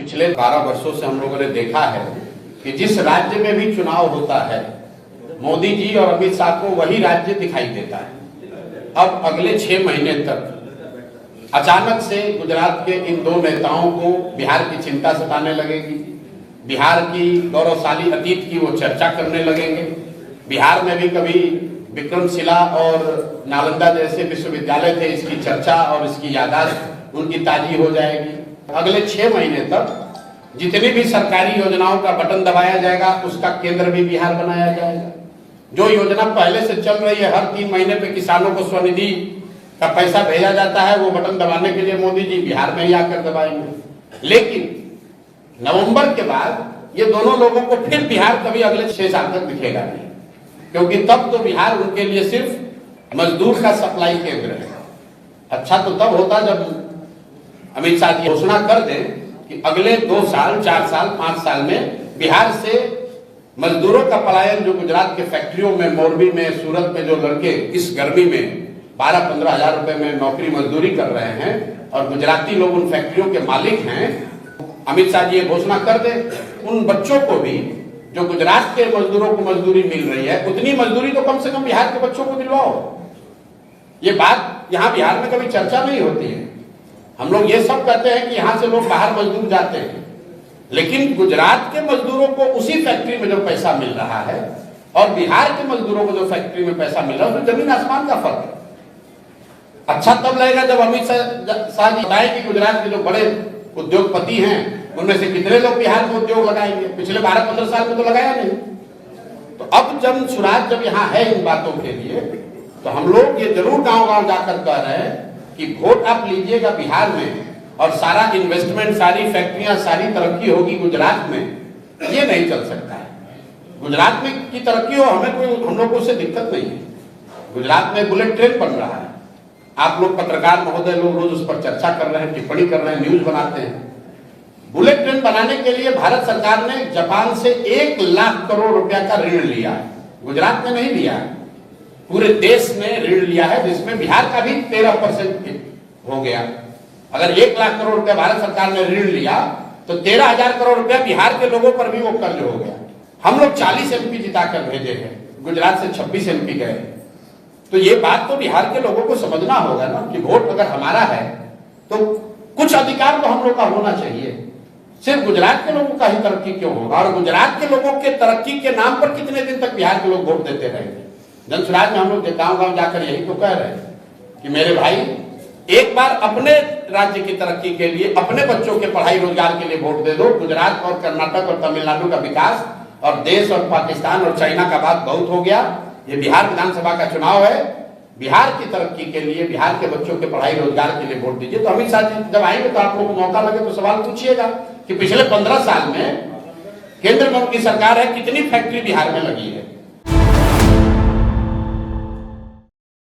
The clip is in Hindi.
पिछले 12 वर्षों से हम लोगों ने देखा है कि जिस राज्य में भी चुनाव होता है मोदी जी और अमित शाह को वही राज्य दिखाई देता है। अब अगले 6 महीने तक अचानक से गुजरात के इन दो नेताओं को बिहार की चिंता सताने लगेगी, बिहार की गौरवशाली अतीत की वो चर्चा करने लगेंगे। बिहार में भी कभी विक्रमशिला और नालंदा जैसे विश्वविद्यालय थे, इसकी चर्चा और इसकी याददाश्त उनकी ताजी हो जाएगी। अगले 6 महीने तक जितनी भी सरकारी योजनाओं का बटन दबाया जाएगा उसका केंद्र भी बिहार बनाया जाएगा। जो योजना पहले से चल रही है, हर 3 महीने पे किसानों को स्वनिधि का पैसा भेजा जाता है, वो बटन दबाने के लिए मोदी जी बिहार में ही आकर दबाएंगे। लेकिन नवंबर के बाद ये दोनों लोगों को फिर बिहार कभी अगले 6 साल तक दिखेगा नहीं, क्योंकि तब तो बिहार उनके लिए सिर्फ मजदूर का सप्लाई केंद्र है। अच्छा तो तब होता जब अमित शाह जी घोषणा कर दें कि अगले 2 साल, 4 साल, 5 साल में बिहार से मजदूरों का पलायन, जो गुजरात के फैक्ट्रियों में, मोरबी में, सूरत में जो लड़के इस गर्मी में 12-15 हजार रुपए में नौकरी मजदूरी कर रहे हैं और गुजराती लोग उन फैक्ट्रियों के मालिक हैं, अमित शाह जी ये घोषणा कर दे उन बच्चों को भी, जो गुजरात के मजदूरों को मजदूरी मिल रही है, उतनी मजदूरी तो कम से कम बिहार के बच्चों को दिलवाओ। ये बात यहाँ बिहार में कभी चर्चा नहीं होती है। हम लोग ये सब कहते हैं कि यहाँ से लोग बाहर मजदूर जाते हैं, लेकिन गुजरात के मजदूरों को उसी फैक्ट्री में जो पैसा मिल रहा है और बिहार के मजदूरों को जो फैक्ट्री में पैसा मिल रहा है, उसमें जमीन आसमान का फर्क है। अच्छा तब लगेगा जब अमित शाह जी बताएं कि गुजरात के जो बड़े उद्योगपति हैं उनमें से कितने लोग बिहार में उद्योग लगाएंगे। पिछले 12-15 साल में तो लगाया नहीं। तो अब जब सुराज जब यहाँ है इन बातों के लिए, तो हम लोग ये जरूर गांव-गांव जाकर कह रहे हैं कि वोट आप लीजिएगा बिहार में और सारा इन्वेस्टमेंट, सारी फैक्ट्रियां, सारी तरक्की होगी गुजरात में। ये नहीं चल सकता है। गुजरात में की तरक्की हो, हम लोग को उससे दिक्कत नहीं है। गुजरात में बुलेट ट्रेन बन रहा है, आप लोग पत्रकार महोदय लोग रोज उस पर चर्चा कर रहे हैं, टिप्पणी कर रहे हैं, न्यूज बनाते हैं। बुलेट ट्रेन बनाने के लिए भारत सरकार ने जापान से 1 लाख करोड़ रुपया का ऋण लिया है। गुजरात में नहीं लिया है, पूरे देश ने ऋण लिया है, जिसमें बिहार का भी 13% हो गया। अगर 1 लाख करोड़ रुपया भारत सरकार ने ऋण लिया तो 13,000 करोड़ रुपया बिहार के लोगों पर भी वो कर्ज हो गया। हम लोग 40 MP जिताकर भेजे हैं, गुजरात से 26 MP गए। तो ये बात तो बिहार के लोगों को समझना होगा ना कि वोट अगर हमारा है तो कुछ अधिकार तो हम लोग का होना चाहिए। सिर्फ गुजरात के लोगों का ही तरक्की क्यों होगा? और गुजरात के लोगों के तरक्की के नाम पर कितने दिन तक बिहार के लोग वोट देते रहेंगे? जनसुराज में हम लोग गांव-गांव जाकर यही तो कह रहे हैं कि मेरे भाई, एक बार अपने राज्य की तरक्की के लिए, अपने बच्चों के पढ़ाई रोजगार के लिए वोट दे दो। गुजरात और कर्नाटक और तमिलनाडु का विकास और देश और पाकिस्तान और चाइना का बात बहुत हो गया। ये बिहार विधानसभा का चुनाव है, बिहार की तरक्की के लिए, बिहार के बच्चों के पढ़ाई रोजगार के लिए वोट दीजिए। तो अमित शाह जी जब आएंगे तो आप लोगों को मौका लगे तो सवाल पूछिएगा कि पिछले 15 साल में केंद्र में उनकी सरकार है, कितनी फैक्ट्री बिहार में लगी है।